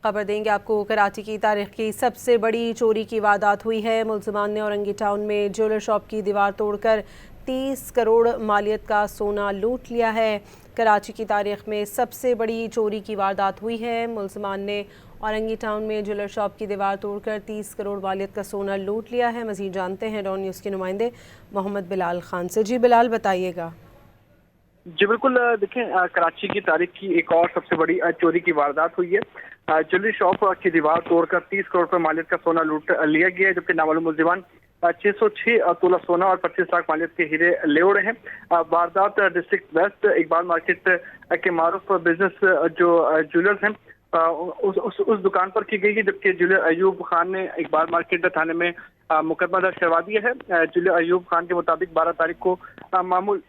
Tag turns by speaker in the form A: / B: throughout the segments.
A: खबर देंगे आपको। कराची की तारीख की सबसे बड़ी चोरी की वारदात हुई है। मुलजिमान ने औरंगी टाउन में ज्वेलर शॉप की दीवार तोड़कर 30 करोड़ मालियत का सोना लूट लिया है। कराची की तारीख में सबसे बड़ी चोरी की वारदात हुई है। मुलजिमान ने औरंगी टाउन में ज्वेलर शॉप की दीवार तोड़कर 30 करोड़ मालियत का सोना लूट लिया है। मज़ीद जानते हैं डॉन न्यूज़ के नुमाइंदे मोहम्मद बिलाल खान से। जी बिलाल, बताइएगा।
B: जी बिल्कुल, देखें, कराची की तारीख की एक और सबसे बड़ी चोरी की वारदात हुई है। ज्वेलरी शॉप की दीवार तोड़कर 30 करोड़ रुपए मालियत का सोना लूट लिया गया है, जबकि नामालूम मुलजिमान 606 तोला सोना और 25 लाख मालियत के हीरे ले उड़े हैं। वारदात डिस्ट्रिक्ट वेस्ट इकबाल मार्केट के मारूफ बिजनेस जो ज्वेलर्स हैं उस दुकान पर की गई है, जबकि ज्वेलर अयूब खान ने इकबाल मार्केट थाने में मुकदमा दर्ज करवा दिया है। ज्वेलर अयूब खान के मुताबिक 12 तारीख को मामूल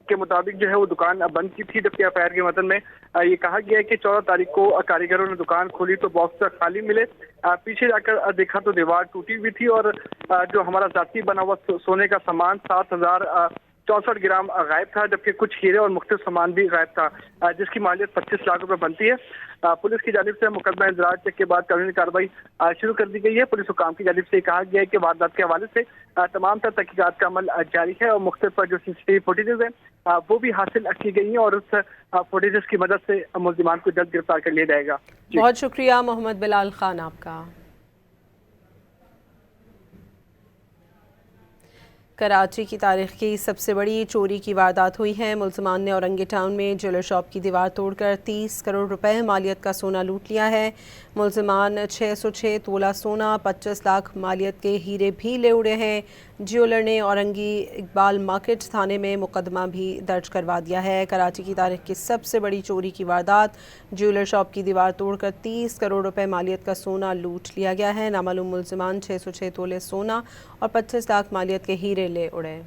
B: के मुताबिक जो है वो दुकान बंद की थी, जबकि एफआईआर के मतन में ये कहा गया है कि 14 तारीख को कारीगरों ने दुकान खोली तो बॉक्स खाली मिले। पीछे जाकर देखा तो दीवार टूटी हुई थी और जो हमारा जाती बना हुआ सोने का सामान 7,064 ग्राम गायब था, जबकि कुछ हीरे और मुख्तलिफ सामान भी गायब था, जिसकी मालियत 25 लाख रुपए बनती है। पुलिस की जानिब से मुकदमा इंदराज चेक के बाद कानूनी कार्रवाई शुरू कर दी गई है। पुलिस हुकाम की जानिब से कहा गया है कि वारदात के हवाले से तमाम तर तहकीकात का अमल जारी है और मुख्तलिफ जो सीसीटीवी फुटेजेस हैं वो भी हासिल की गई हैं और उस फुटेजेस की मदद से मुलजिमान को जल्द गिरफ्तार कर लिया जाएगा।
A: बहुत शुक्रिया मोहम्मद बिलाल खान आपका। कराची की तारीख की सबसे बड़ी चोरी की वारदात हुई है। मुलजिमान ने औरंगी टाउन में ज्वेलर शॉप की दीवार तोड़कर 30 करोड़ रुपए मालियत का सोना लूट लिया है। मुलजिमान 606 तोला सोना, 25 लाख मालियत के हीरे भी ले उड़े हैं। ज्वेलर ने औरंगी इकबाल मार्केट थाने में मुकदमा भी दर्ज करवा दिया है। कराची की तारीख की सबसे बड़ी चोरी की वारदात, ज्वेलर शॉप की दीवार तोड़कर 30 करोड़ रुपए मालियत का सोना लूट लिया गया है। नामालूम मुलजिमान 606 तोले सोना और 25 लाख मालियत के हीरे ले उड़े।